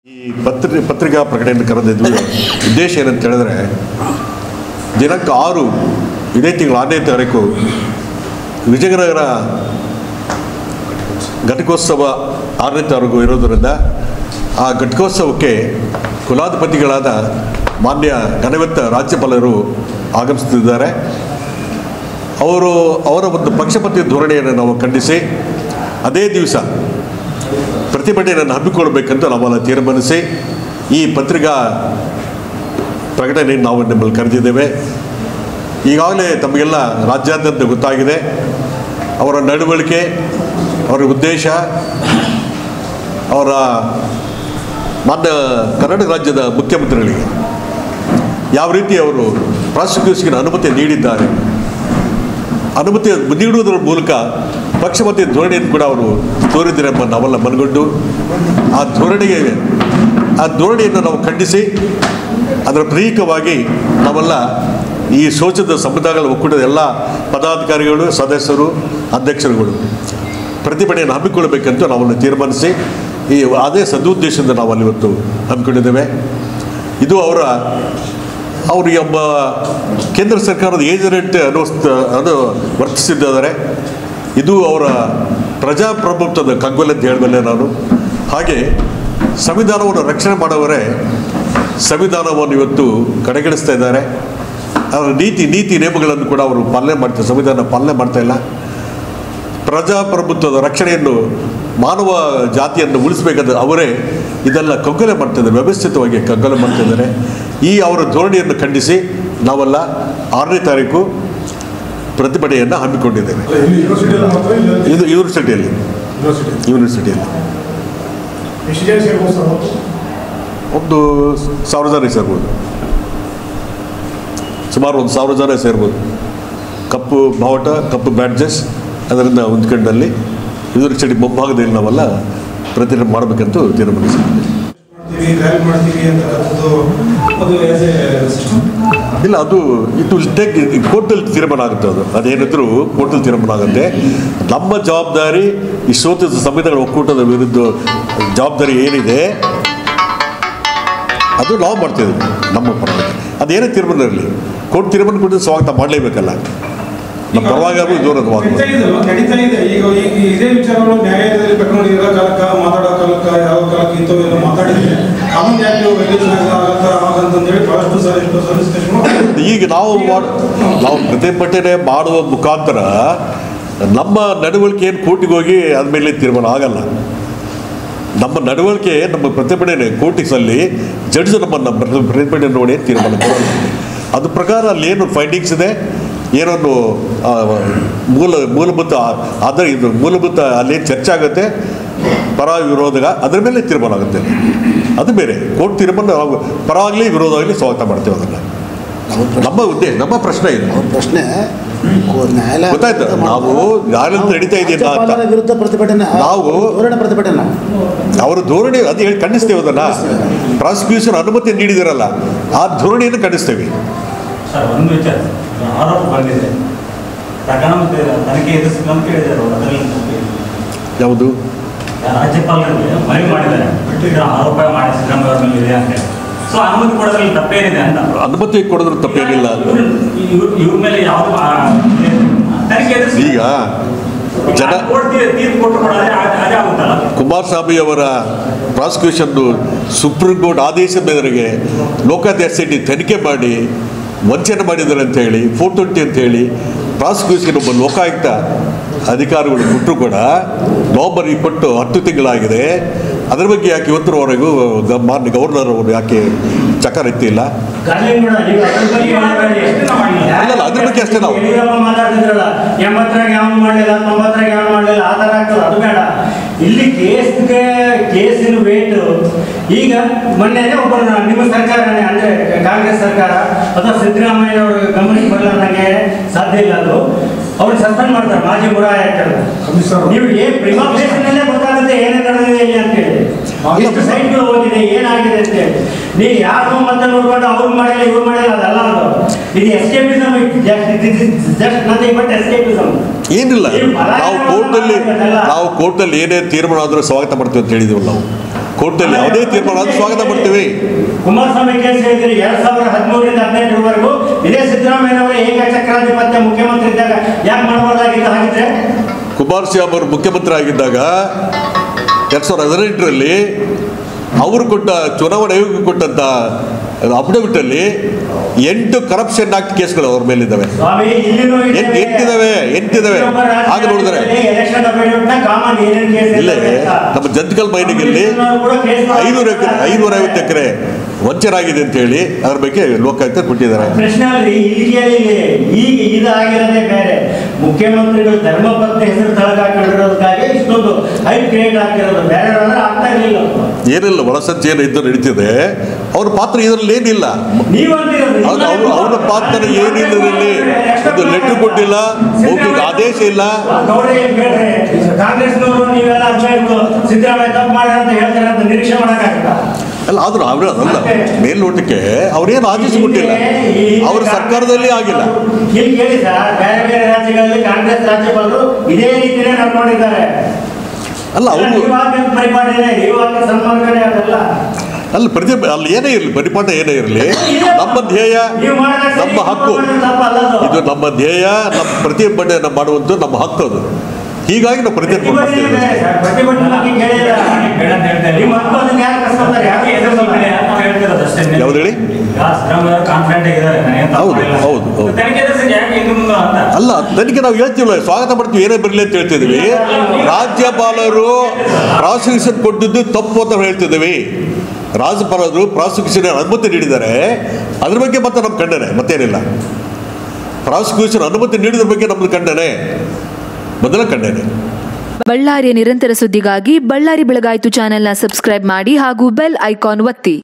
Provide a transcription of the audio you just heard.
ಈ ಪತ್ರಿಕಾ ಪ್ರಕಟಣೆ ಕರೆದಿದ್ವಿ. ಉದ್ದೇಶ ಏನಂತ ಹೇಳಿದ್ರೆ, ದಿನಾಂಕ 6 ಇದೇ ತಿಂಗಳು 6ನೇ ತಾರೀಕು ವಿಜಯನಗರ ಘಟಿಕೋತ್ಸವ 6ನೇ ತಾರೀಕು ಇರೋದರಿಂದ ಆ ಘಟಿಕೋತ್ಸವಕ್ಕೆ ಕುಲಾಧಿಪತಿಗಳಾದ ಮಾನ್ಯ ಘನವೆತ್ತ ರಾಜ್ಯಪಾಲರು ಆಗಮಿಸುತ್ತಿದ್ದಾರೆ. ಅವರ ಒಂದು ಪಕ್ಷಪಾತಿ ಧೋರಣೆಯನ್ನು ನಾವು ಖಂಡಿಸಿ ಅದೇ ದಿವಸ ಪ್ರತಿಭಟನೆಯನ್ನು ಹಮ್ಮಿಕೊಳ್ಳಬೇಕಂತ ನಾವೆಲ್ಲ ತೀರ್ಮಾನಿಸಿ ಈ ಪತ್ರಿಕಾ ಪ್ರಕಟಣೆಯನ್ನು ನಾವು ನಿಮ್ಮಲ್ಲಿ ಕರೆದಿದ್ದೇವೆ. ಈಗಾಗಲೇ ತಮಗೆಲ್ಲ ರಾಜ್ಯಾದ್ಯಂತ ಗೊತ್ತಾಗಿದೆ ಅವರ ನಡವಳಿಕೆ, ಅವರ ಉದ್ದೇಶ, ಅವರ ಮಾನ್ಯ ಕರ್ನಾಟಕ ರಾಜ್ಯದ ಮುಖ್ಯಮಂತ್ರಿಗಳಿಗೆ ಯಾವ ರೀತಿ ಅವರು ಪ್ರಾಸಿಕ್ಯೂಷನ್ಗೆ ಅನುಮತಿ ನೀಡಿದ್ದಾರೆ. ಅನುಮತಿ ನೀಡುವುದರ ಮೂಲಕ ಪಕ್ಷಪಾತಿ ಧೋರಣೆಯನ್ನು ಕೂಡ ಅವರು ತೋರಿದ್ದಾರೆ ಎಂಬ ನಾವೆಲ್ಲ ಮನಗೊಂಡು ಆ ಧೋರಣೆಯನ್ನು ನಾವು ಖಂಡಿಸಿ ಅದರ ಪ್ರತೀಕವಾಗಿ ನಾವೆಲ್ಲ ಈ ಶೋಷಿತ ಸಮುದಾಯಗಳ ಒಕ್ಕೂಟದ ಎಲ್ಲ ಪದಾಧಿಕಾರಿಗಳು, ಸದಸ್ಯರು, ಅಧ್ಯಕ್ಷರುಗಳು ಪ್ರತಿಭಟನೆಯನ್ನು ಹಮ್ಮಿಕೊಳ್ಳಬೇಕಂತ ನಾವನ್ನು ತೀರ್ಮಾನಿಸಿ ಅದೇ ಸದುದ್ದೇಶದಿಂದ ನಾವು ಅಲ್ಲಿ ಇವತ್ತು ಹಮ್ಮಿಕೊಂಡಿದ್ದೇವೆ. ಇದು ಅವರು ಒಬ್ಬ ಕೇಂದ್ರ ಸರ್ಕಾರದ ಏಜೆಂಟ್ ಅದು ವರ್ತಿಸಿದ್ದಾರೆ. ಇದು ಅವರ ಪ್ರಜಾಪ್ರಭುತ್ವದ ಕಗ್ಗೊಲೆ ಅಂತ ಹೇಳಬಲ್ಲೆ ನಾನು. ಹಾಗೆ ಸಂವಿಧಾನವನ್ನು ರಕ್ಷಣೆ ಮಾಡೋವರೇ ಸಂವಿಧಾನವನ್ನು ಇವತ್ತು ಕಡೆಗಣಿಸ್ತಾ ಇದ್ದಾರೆ. ಅವರ ನೀತಿ ನಿಯಮಗಳನ್ನು ಕೂಡ ಅವರು ಸಂವಿಧಾನ ಪಾಲನೆ ಮಾಡ್ತಾ ಇಲ್ಲ. ಪ್ರಜಾಪ್ರಭುತ್ವದ ರಕ್ಷಣೆಯನ್ನು, ಮಾನವ ಜಾತಿಯನ್ನು ಉಳಿಸಬೇಕಾದ ಅವರೇ ಇದೆಲ್ಲ ಕಗ್ಗೊಲೆ ಮಾಡ್ತಿದ್ದಾರೆ, ವ್ಯವಸ್ಥಿತವಾಗಿ ಕಗ್ಗೊಲೆ ಮಾಡ್ತಿದ್ದಾರೆ. ಈ ಅವರ ಧೋರಣೆಯನ್ನು ಖಂಡಿಸಿ ನಾವೆಲ್ಲ 6ನೇ ತಾರೀಕು ಪ್ರತಿಭಟನೆಯನ್ನು ಹಮ್ಮಿಕೊಂಡಿದ್ದೇವೆ. ಇದು ಯೂನಿವರ್ಸಿಟಿಯಲ್ಲಿ ಒಂದು 1000 ಜನ ಸೇರ್ಬೋದು, ಸುಮಾರು 1000 ಜನ ಸೇರ್ಬೋದು. ಕಪ್ಪು ಬಾವುಟ, ಕಪ್ಪು ಬ್ಯಾಡ್ಜಸ್ ಅದರಿಂದ ಹೊಂದ್ಕೊಂಡಲ್ಲಿ ಯೂನಿವರ್ಸಿಟಿ ಮುಂಭಾಗದಲ್ಲಿ ನಾವೆಲ್ಲ ಪ್ರತಿಭಟನೆ ಮಾಡಬೇಕಂತ ತೀರ್ಮಾನಿಸಿದ್ದೀವಿ. ಇಲ್ಲ, ಇದು ಕೋರ್ಟಲ್ಲಿ ತೀರ್ಮಾನ ಆಗುತ್ತೆ. ಅದೇನಿದ್ರು ಕೋರ್ಟಲ್ಲಿ ತೀರ್ಮಾನ ಆಗುತ್ತೆ. ನಮ್ಮ ಜವಾಬ್ದಾರಿ ಈ ಶೋಷಿತ ಸಂವಿಧಾನ ಒಕ್ಕೂಟದ ವಿರುದ್ಧ ಜವಾಬ್ದಾರಿ ಏನಿದೆ ಅದು ನಾವು ಮಾಡ್ತಿದ್ದೀವಿ ನಮ್ಮ ಪರವಾಗಿ. ಅದೇನೇ ತೀರ್ಮಾನ ಇರಲಿ, ಕೋರ್ಟ್ ತೀರ್ಮಾನ ಕೊಟ್ಟು ಸ್ವಾಗತ ಮಾಡಲೇಬೇಕಲ್ಲ. ನಮ್ಮ ಪರವಾಗಿ ಜೋರದ ಇದೇ ವಿಚಾರಗಳು ನ್ಯಾಯಾಲಯದಲ್ಲಿ ಪ್ರಕರಣ ಕಾಲಕ್ಕೆ ಮಾತಾಡೋ ಕಾಲಕ್ಕೆ ಯಾವ ಕಾಲಕ್ಕೆ ಇಂಥವೆಲ್ಲ ಮಾತಾಡಿದ್ರೆ ಈಗ ನಾವು ಪ್ರತಿಭಟನೆ ಮಾಡುವ ಮುಖಾಂತರ ನಮ್ಮ ನಡವಳಿಕೆ ಏನು ಕೋರ್ಟಿಗೆ ಹೋಗಿ ಆದಮೇಲೆ ತೀರ್ಮಾನ ಆಗಲ್ಲ. ನಮ್ಮ ನಡವಳಿಕೆ, ನಮ್ಮ ಪ್ರತಿಭಟನೆ ಕೋರ್ಟಿಗೆ ಸಲ್ಲಿ ಜಡ್ಜ್ ನಮ್ಮನ್ನು ಪ್ರತಿಭಟನೆ ನೋಡಿ ತೀರ್ಮಾನ ಕೊಡೋದು. ಅದು ಪ್ರಕಾರ ಅಲ್ಲಿ ಏನು ಫೈಂಡಿಂಗ್ಸ್ ಇದೆ, ಏನೊಂದು ಮೂಲಭೂತ ಅಲ್ಲೇನು ಚರ್ಚೆ ಆಗುತ್ತೆ ಪರ ವಿರೋಧ, ಅದರ ಮೇಲೆ ತೀರ್ಮಾನ ಆಗುತ್ತೆ. ಅದು ಬೇರೆ. ಕೋರ್ಟ್ ತೀರ್ಮಾನ ನಾವು ಪರ ಆಗಲಿ ವಿರೋಧ ಆಗಲಿ ಸ್ವಾಗತ ಮಾಡ್ತೇವೆ. ಅದನ್ನು ನಮ್ಮ ಉದ್ದೇಶ, ನಮ್ಮ ಪ್ರಶ್ನೆ ಇದೆ. ಗೊತ್ತಾಯ್ತು, ನಾವು ನ್ಯಾಯಾಲಯ ನಡೀತಾ ಇದೆಯಲ್ಲ ಅಂತ ನಾವು ಅವರ ಧೋರಣೆ ಅದು ಹೇಳಿ ಖಂಡಿಸ್ತೇವೆ. ಅದನ್ನು ಪ್ರಾಸಿಕ್ಯೂಷನ್ ಅನುಮತಿ ನೀಡಿದಿರಲ್ಲ, ಆ ಧೋರಣೆಯನ್ನು ಖಂಡಿಸ್ತೇವೆ. ಒಂದು ವಿಚಾರ ಆರೋಪ ಬಂದಿದೆ, ತನಿಖೆ ಎದುರಿಸಿದಂತ ಹೇಳಿದ್ದಾರೆ. ಯಾವುದು? ರಾಜ್ಯಪಾಲರಿಗೆ ಮನವಿ ಮಾಡಿದ್ದಾರೆ, ಆರೋಪ ಮಾಡಿ ಸಿದ್ದರಾಮಯ್ಯ ಅವರ ಮೇಲೆ ಇದೆ ಅಂತ ಹೇಳಿ. ಸೊ ಅನುಮತಿ ಕೊಡೋದ್ರಲ್ಲಿ ತಪ್ಪೇನಿದೆ ಅಂತ. ಅನುಮತಿ ಕೊಡೋದ್ರ ತಪ್ಪೇನಿಲ್ಲ. ಇವ್ರ ಮೇಲೆ ಯಾವುದು ತನಿಖೆ ಎದುರಿಸಿ ಈಗ ಜನ ಕುಮಾರಸ್ವಾಮಿ ಅವರ ಪ್ರಾಸಿಕ್ಯೂಷನ್ ಸುಪ್ರೀಂ ಕೋರ್ಟ್ ಆದೇಶದ ಮೇರೆಗೆ ಲೋಕಾಯುಕ್ತ ತನಿಖೆ ಮಾಡಿ ವಂಚನೆ ಮಾಡಿದ್ದಾರೆ ಅಂತ ಹೇಳಿ 420 ಅಂತ ಹೇಳಿ ಪ್ರಾಸಿಕ್ಯೂಷನ್ ಒಬ್ಬ ಲೋಕಾಯುಕ್ತ ಅಧಿಕಾರಿಗಳು ಕೊಟ್ಟರು ಕೂಡ ನವೆಂಬರ್ 10 ತಿಂಗಳಾಗಿದೆ. ಅದರ ಬಗ್ಗೆ ಯಾಕೆ ಇವತ್ತರವರೆಗೂ ಮಾನ್ಯ ಗವರ್ನರ್ ಅವರು ಯಾಕೆ ಚಕಾರ ಎತ್ತಿಲ್ಲ? ಅಲ್ಲಲ್ಲ, ಅದ್ರ ಬಗ್ಗೆ ಅಷ್ಟೇ. ನಾವು ಇಲ್ಲಿ ಕೇಸಿನ ವೇಟ್ ಈಗ ಮೊನ್ನೆ ಒಬ್ಬರು ನಿಮ್ಮ ಸರ್ಕಾರ ಅಂದ್ರೆ ಕಾಂಗ್ರೆಸ್ ಸರ್ಕಾರ ಅಥವಾ ಸಿದ್ದರಾಮಯ್ಯ ಅವರ ಗಮನಕ್ಕೆ ಬರಲಾರ್ದಂಗೆ ಸಾಧ್ಯ ಇಲ್ಲ. ಅದು ಅವ್ರು ಸಸ್ಪೆಂಡ್ ಮಾಡ್ತಾರೆ, ಮಾಜಿ ಮುರಾ ಆಕ್ಟರ್. ನೀವು ಪ್ರಿಮಾಫೇಷನಲ್ಲೇ ಗೊತ್ತಾಗುತ್ತೆ ಏನೇನು ನಡೆದಿದೆ ಇಲ್ಲಿ ಅಂತ ಹೇಳಿ, ಎಷ್ಟು ಸೈಟ್ಗಳು ಹೋಗಿದೆ, ಏನಾಗಿದೆ ಅಂತ ಹೇಳಿ. ನೀವು ಯಾರು ಮತ್ತೆ ನೋಡ್ಕೊಂಡು ಅವ್ರು ಮಾಡಿಲ್ಲ ಇವ್ರು ಮಾಡಿಲ್ಲ, ಅದಲ್ಲ. ಇದು escapism, just nothing but escapism. ಏನಿಲ್ಲ, ನಾವು ಕೋರ್ಟಲ್ಲಿ ಏನೇ ತೀರ್ಮಾನ ಆದರೂ ಸ್ವಾಗತ ಮಾಡ್ತೀವಿ ಅಂತ ಹೇಳಿದೀವಲ್ಲ. ನಾವು ಕೋರ್ಟಲ್ಲಿ ಯಾವುದೇ ತೀರ್ಮಾನ ಅದು ಸ್ವಾಗತ ಮಾಡ್ತೀವಿ. ಕುಮಾರಸ್ವಾಮಿ ಕೇಸ್ ಹೇಳಿದ್ರಿ 2013ರಿಂದ 2015ರವರೆಗೂ ಇದೇ ಸಿದ್ದರಾಮಯ್ಯನವರ ಏಕಚಕ್ರಾಧಿಪತ್ಯ ಮುಖ್ಯಮಂತ್ರಿ ಇದ್ದಾಗ ಯಾಕೆ ಮಾಡಬಾರ್ದಾಗಿತ್ತು? ಹಾಗಿದ್ರೆ ಕುಮಾರಸ್ವಾಮಿ ಅವರು ಮುಖ್ಯಮಂತ್ರಿ ಆಗಿದ್ದಾಗ 2018ರಲ್ಲಿ ಅವರು ಕೊಟ್ಟ ಚುನಾವಣಾ ಆಯೋಗ ಕೊಟ್ಟಂತ ಅಫಿಡವಿಟಲ್ಲಿ 8 ಕರಪ್ಷನ್ ಆಕ್ಟ್ ಕೇಸ್ಗಳು ಅವ್ರ ಮೇಲಿದ್ದಾವೆ. ಎಂಟಿದಾವೆ ಹಾಗೆ ನೋಡಿದ್ರೆ ಇಲ್ಲೇ ನಮ್ಮ ಜಂತಿಕಲ್ ಮೈನಿಂಗಲ್ಲಿ 550 ಎಕರೆ ವಂಚರಾಗಿದೆ ಅಂತ ಹೇಳಿ ಅದ್ರ ಬಗ್ಗೆ ಲೋಕಾಯುಕ್ತ ಕೊಟ್ಟಿದ್ದಾರೆ. ಪ್ರಶ್ನೆ ಈಗ ಇದಾಗಿರೋದೇ ಬೇರೆ. ಮುಖ್ಯಮಂತ್ರಿಗಳು ಧರ್ಮಪತ್ನಿ ಹೆಸರು ತಳಕಾಕಿರೋದಕ್ಕಾಗಿ ಇಷ್ಟೊಂದು ಹೈಪ್ ಕ್ರಿಯೇಟ್ ಆಗಿರೋದು, ಬೇರೆ ಆಗ್ತಾ ಇರಲಿಲ್ಲ. ಏನಿಲ್ಲ, ಒಳಸಂಚೆ ಏನು ಇದ್ದು ನಡೀತಿದೆ. ಅವ್ರ ಪಾತ್ರ ಇದರಲ್ಲಿ ಏನಿಲ್ಲ. ಅವರ ಪಾತ್ರ ಏನಿಲ್ಲ ಇದರಲ್ಲಿ. ಇದು ಲೆಟರ್ ಕೊಟ್ಟಿಲ್ಲ, ಮೌಖಿಕ ಆದೇಶ ಇಲ್ಲ. ಕಾಂಗ್ರೆಸ್ನವರು ನೀವೆಲ್ಲ ಸಿದ್ದರಾಮಯ್ಯ ತಪ್ಪು ಮಾಡ್ಯಾರ ಅಂತ ಹೇಳ್ತಾರೆ ಅಂತ ನಿರೀಕ್ಷೆ ಮಾಡೋಕ್ಕಾಗತ್ತಾ? ಅಲ್ಲ, ಆದ್ರೂ ಅದಲ್ಲ, ಮೇಲ್ನೋಟಕ್ಕೆ ಅವ್ರೇನು ಆದೇಶ ಕೊಟ್ಟಿಲ್ಲ, ಅವ್ರ ಸರ್ಕಾರದಲ್ಲಿ ಆಗಿಲ್ಲ. ಇಲ್ಲಿ ಕೇಳಿ ಸರ್, ಬೇರೆ ಬೇರೆ ರಾಜ್ಯಗಳಲ್ಲಿ ಕಾಂಗ್ರೆಸ್ ರಾಜ್ಯಪಾಲರು ಇದೇ ರೀತಿಯೇ ನಡ್ಕೊಂಡಿದ್ದಾರೆ. ಅಲ್ಲ ಅವರು ಸನ್ಮಾನಕನೇ ಅದಲ್ಲ. ಅಲ್ಲ ಅಲ್ಲಿ ಏನೇ ಇರಲಿ, ಪರಿಪಾಠ ಏನೇ ಇರಲಿ, ನಮ್ಮ ಧ್ಯೇಯ ನಮ್ಮ ಹಕ್ಕು, ಇದು ನಮ್ಮ ಧ್ಯೇಯ, ನಮ್ಮ ಪ್ರತಿಭಟನೆ ಮಾಡುವಂಥ ನಮ್ಮ ಹಕ್ಕು ಅದು. ಹೀಗಾಗಿ ನಾವು ಪ್ರತಿಭಟನೆ ಮಾಡ್ತೀವಿ. ಯಾವ್ದು ಹೇಳಿ? ಹೌದು ಹೌದು ಹೌದು. ಅಲ್ಲ, ತನಿಖೆ ನಾವು ಹೇಳ್ತೀವಲ್ಲ, ಸ್ವಾಗತ ಮಾಡ್ತೀವಿ, ಏನೇ ಬರಲಿ ಅಂತ ಹೇಳ್ತಿದ್ದೀವಿ. ರಾಜ್ಯಪಾಲರು ಪ್ರಾಸಿಕ್ಯೂಷನ್ ಕೊಟ್ಟಿದ್ದು ತಪ್ಪು ಅಂತ ಹೇಳ್ತಿದ್ದೀವಿ. ರಾಜ್ಯಪಾಲರು ಪ್ರಾಸಿಕ್ಯೂಷನ್ ಅನುಮತಿ ನೀಡಿದ್ದಾರೆ, ಅದ್ರ ಬಗ್ಗೆ ಮತ್ತೆ ನಮ್ಮ ಖಂಡನೆ, ಮತ್ತೇನಿಲ್ಲ. ಪ್ರಾಸಿಕ್ಯೂಷನ್ ಅನುಮತಿ ನೀಡಿದ್ರ ಬಗ್ಗೆ ನಮ್ದು ಖಂಡನೆ, ಮೊದಲ ಖಂಡನೆ. ಬಳ್ಳಾರಿಯ ನಿರಂತರ ಸುದ್ದಿಗಾಗಿ ಬಳ್ಳಾರಿ ಬೆಳಗಾಯಿತು ಚಾನೆಲ್ನ ಸಬ್ಸ್ಕ್ರೈಬ್ ಮಾಡಿ ಹಾಗೂ ಬೆಲ್ ಐಕಾನ್ ಒತ್ತಿ.